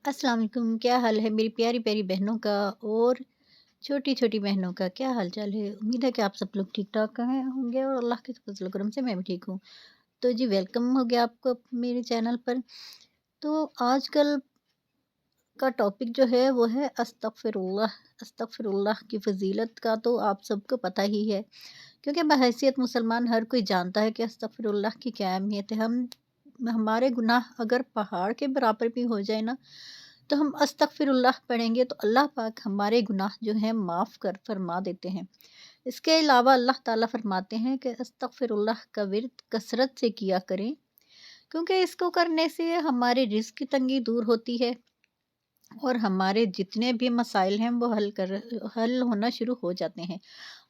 अस्सलाम वालेकुम। क्या हाल है मेरी प्यारी प्यारी बहनों का और छोटी छोटी बहनों का, क्या हाल चाल है? उम्मीद है कि आप सब लोग ठीक ठाक हैं होंगे और अल्लाह के फजल करम से मैं भी ठीक हूँ। तो जी, वेलकम हो गया आपको मेरे चैनल पर। तो आजकल का टॉपिक जो है वो है अस्तगफिरुल्लाह। अस्तगफिरुल्लाह की फ़जीलत का तो आप सबको पता ही है, क्योंकि बहैसियत मुसलमान हर कोई जानता है कि अस्तगफिरुल्लाह की क्या अहमियत है। हम हमारे गुनाह अगर पहाड़ के बराबर भी हो जाए ना, तो हम अस्तगफिरुल्लाह पढ़ेंगे तो अल्लाह पाक हमारे गुनाह जो हैं माफ़ कर फरमा देते हैं। इसके अलावा अल्लाह ताला फरमाते हैं कि अस्तगफिरुल्लाह का विर्द कसरत से किया करें, क्योंकि इसको करने से हमारे रिज़्क की तंगी दूर होती है और हमारे जितने भी मसाइल हैं वो हल होना शुरू हो जाते हैं।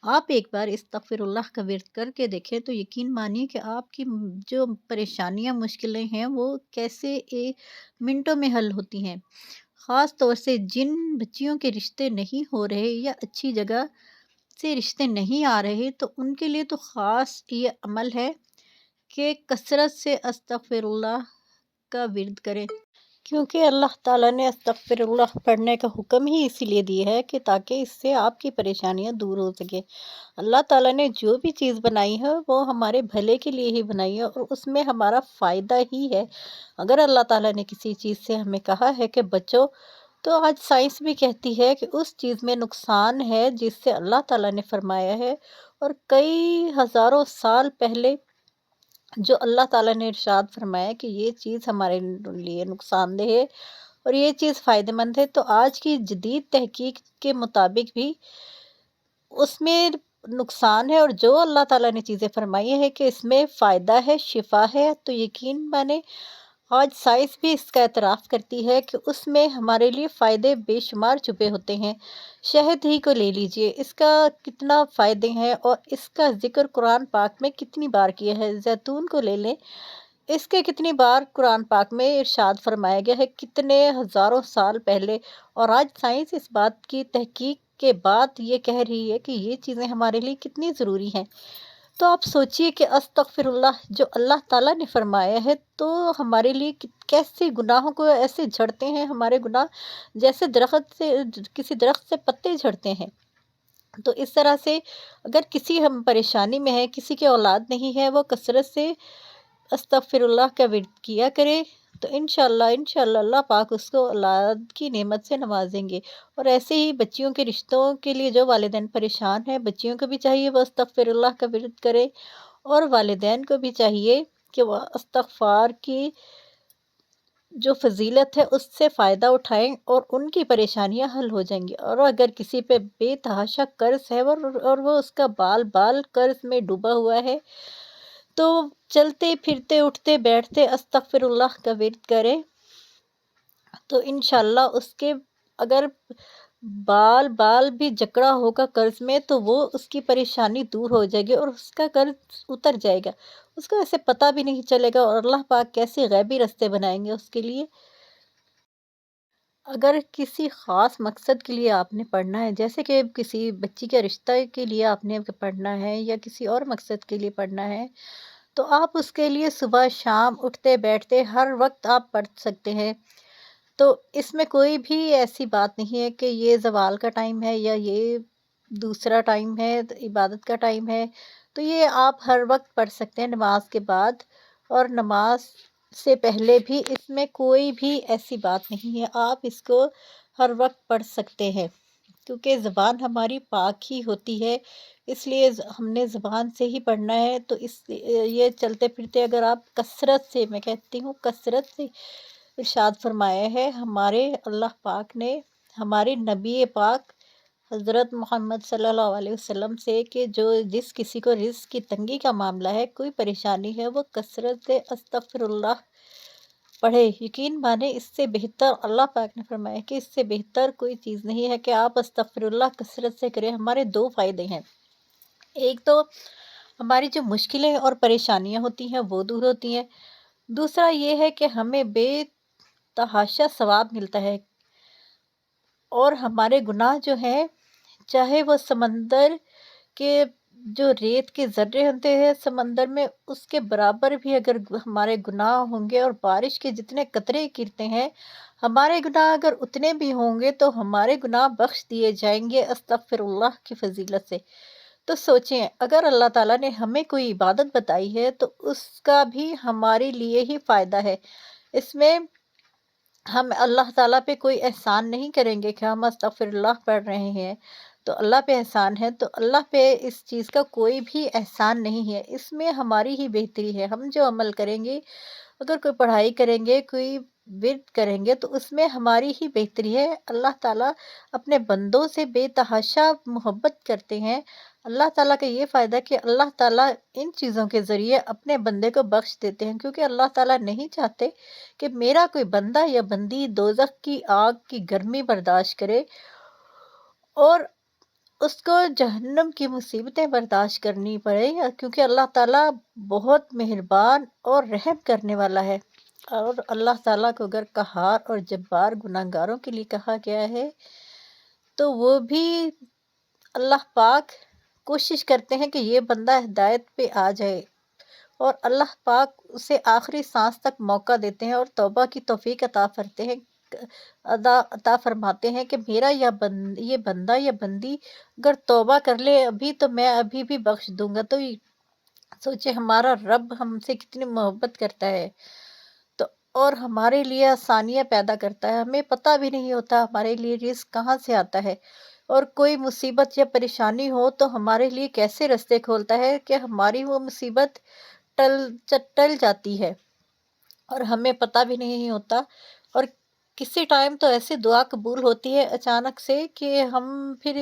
आप एक बार इस्तग़फ़िरुल्लाह का विर्द करके देखें तो यकीन मानिए कि आपकी जो परेशानियाँ, मुश्किलें हैं वो कैसे मिनटों में हल होती हैं। ख़ास तौर से जिन बच्चियों के रिश्ते नहीं हो रहे या अच्छी जगह से रिश्ते नहीं आ रहे, तो उनके लिए तो ख़ास ये अमल है कि कसरत से अस्तग़फ़िरुल्लाह का विर्द करें। क्योंकि अल्लाह ताला ने अस्तगफिरुल्लाह पढ़ने का हुक्म ही इसीलिए दिया है कि ताकि इससे आपकी परेशानियां दूर हो सके। अल्लाह ताला ने जो भी चीज़ बनाई है वो हमारे भले के लिए ही बनाई है और उसमें हमारा फ़ायदा ही है। अगर अल्लाह ताला ने किसी चीज़ से हमें कहा है कि बचो, तो आज साइंस भी कहती है कि उस चीज़ में नुकसान है जिससे अल्लाह ताला ने फरमाया है। और कई हज़ारों साल पहले जो अल्लाह ताला ने इरशाद फरमाया कि ये चीज़ हमारे लिए नुकसानदेह है और ये चीज़ फ़ायदेमंद है, तो आज की जदीद तहकीक के मुताबिक भी उसमें नुकसान है। और जो अल्लाह ताला ने चीज़ें फरमाई है कि इसमें फ़ायदा है, शिफ़ा है, तो यकीन माने आज साइंस भी इसका एतराफ़ करती है कि उसमें हमारे लिए फ़ायदे बेशुमार छुपे होते हैं। शहद ही को ले लीजिए, इसका कितना फ़ायदे हैं और इसका ज़िक्र कुरान पाक में कितनी बार किया है। ज़ैतून को ले लें, इसके कितनी बार कुरान पाक में इरशाद फरमाया गया है, कितने हज़ारों साल पहले। और आज साइंस इस बात की तहकीक के बाद ये कह रही है कि ये चीज़ें हमारे लिए कितनी ज़रूरी हैं। तो आप सोचिए कि अस्तगफिरुल्लाह जो अल्लाह ताला ने फरमाया है, तो हमारे लिए कैसे गुनाहों को ऐसे झड़ते हैं हमारे गुनाह, जैसे दरख्त से किसी दरख्त से पत्ते झड़ते हैं। तो इस तरह से अगर किसी हम परेशानी में है, किसी की औलाद नहीं है, वो कसरत से अस्तगफिरुल्लाह का विर्द किया करे, तो इंशाअल्लाह इंशाअल्लाह अल्लाह पाक उसको औलाद की नेमत से नवाजेंगे। और ऐसे ही बच्चियों के रिश्तों के लिए जो वालिदैन परेशान हैं, बच्चियों को भी चाहिए वो अस्तगफिरुल्लाह का विर्द करें और वालिदैन को भी चाहिए कि वह इस्तग़फ़ार की जो फ़ज़ीलत है उससे फ़ायदा उठाएँ और उनकी परेशानियाँ हल हो जाएँगी। और अगर किसी पे बेतहाशा कर्ज़ है और वो उसका बाल-बाल कर्ज़ में डूबा हुआ है, तो चलते फिरते उठते बैठते अस्तगफिरुल्लाह का विर्द करें, तो इंशाल्लाह उसके अगर बाल बाल भी जकड़ा होगा कर्ज में, तो वो उसकी परेशानी दूर हो जाएगी और उसका कर्ज उतर जाएगा। उसको ऐसे पता भी नहीं चलेगा और अल्लाह पाक कैसे गैबी रास्ते बनाएंगे उसके लिए। अगर किसी ख़ास मकसद के लिए आपने पढ़ना है, जैसे कि किसी बच्ची के रिश्ते के लिए आपने पढ़ना है या किसी और मकसद के लिए पढ़ना है, तो आप उसके लिए सुबह शाम उठते बैठते हर वक्त आप पढ़ सकते हैं। तो इसमें कोई भी ऐसी बात नहीं है कि ये ज़वाल का टाइम है या ये दूसरा टाइम है, इबादत का टाइम है। तो ये आप हर वक्त पढ़ सकते हैं नमाज के बाद और नमाज से पहले भी, इसमें कोई भी ऐसी बात नहीं है। आप इसको हर वक्त पढ़ सकते हैं, क्योंकि ज़बान हमारी पाक ही होती है, इसलिए हमने ज़बान से ही पढ़ना है। तो इस ये चलते फिरते अगर आप कसरत से, मैं कहती हूँ कसरत से, इरशाद फरमाया है हमारे अल्लाह पाक ने हमारे नबी पाक हज़रत मोहम्मद सल्लल्लाहु अलैहि वसल्लम से कि जो जिस किसी को रिज़्क की तंगी का मामला है, कोई परेशानी है, वो कसरत से अस्तगफिरुल्लाह पढ़े। यकीन माने इससे बेहतर अल्लाह पाक ने फरमाया कि इससे बेहतर कोई चीज़ नहीं है कि आप अस्तगफिरुल्लाह कसरत से करें। हमारे दो फ़ायदे हैं, एक तो हमारी जो मुश्किलें और परेशानियां होती हैं वो दूर होती हैं, दूसरा ये है कि हमें बेतहाशा सवाब मिलता है। और हमारे गुनाह जो हैं, चाहे वो समंदर के जो रेत के ज़र्रे होते हैं समंदर में, उसके बराबर भी अगर हमारे गुनाह होंगे और बारिश के जितने कतरे गिरते हैं, ہمارے گناہ اگر اتنے بھی ہوں گے تو ہمارے گناہ بخش دیے جائیں گے استغفر اللہ کی فضیلت سے۔ تو سوچیں، اگر اللہ تعالیٰ نے ہمیں کوئی عبادت بتائی ہے تو اس کا بھی ہمارے لیے ہی فائدہ ہے۔ اس میں ہم اللہ تعالیٰ پہ کوئی احسان نہیں کریں گے کہ ہم استغفر اللہ پڑھ رہے ہیں تو اللہ پہ احسان ہے، تو اللہ پہ اس چیز کا کوئی بھی احسان نہیں ہے۔ اس میں ہماری ہی بہتری ہے۔ ہم جو عمل کریں گے، اگر کوئی پڑھائی کریں گے، کوئی ورد کریں گے، تو اس میں ہماری ہی بہتری ہے۔ اللہ تعالیٰ اپنے بندوں سے بے تحاشا محبت کرتے ہیں۔ اللہ تعالیٰ کا یہ فائدہ ہے کہ اللہ تعالیٰ ان چیزوں کے ذریعے اپنے بندے کو بخش دیتے ہیں، کیونکہ اللہ تعالیٰ نہیں چاہتے کہ میرا کوئی بندہ یا بندی دوزخ کی آگ کی گرمی برداشت کرے اور اس کو جہنم کی مصیبتیں برداشت کرنی پڑے، کیونکہ اللہ تعالیٰ بہت مہربان اور رحم کرنے والا ہے۔ اور اللہ تعالیٰ کو اگر قہار اور جبار گناہ گاروں کے لیے کہا گیا ہے تو وہ بھی اللہ پاک کوشش کرتے ہیں کہ یہ بندہ ہدایت پہ آ جائے، اور اللہ پاک اسے آخری سانس تک موقع دیتے ہیں اور توبہ کی توفیق عطا فرماتے ہیں کہ میرا یہ بندہ یا بندی اگر توبہ کر لے ابھی تو میں ابھی بھی بخش دوں گا۔ تو سوچے ہمارا رب ہم سے کتنی محبت کرتا ہے، تو اور ہمارے لیے آسانیاں پیدا کرتا ہے۔ ہمیں پتہ بھی نہیں ہوتا ہمارے لیے رزق کہاں سے آتا ہے، اور کوئی مصیبت یا پریشانی ہو تو ہمارے لیے کیسے رستے کھولتا ہے کہ ہماری وہ مصیبت ٹل جاتی ہے اور ہمیں پتہ بھی نہیں ہوتا۔ اور کسی ٹائم تو ایسے دعا قبول ہوتی ہے اچانک سے کہ ہم پھر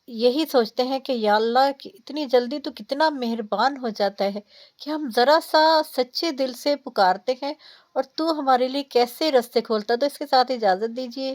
یہی سوچتے ہیں کہ یا اللہ کہ اتنی جلدی تو کتنا مہربان ہو جاتا ہے کہ ہم ذرا سا سچے دل سے پکارتے ہیں اور تو ہمارے لیے کیسے رستے کھولتا۔ تو اس کے ساتھ اجازت دیجیے۔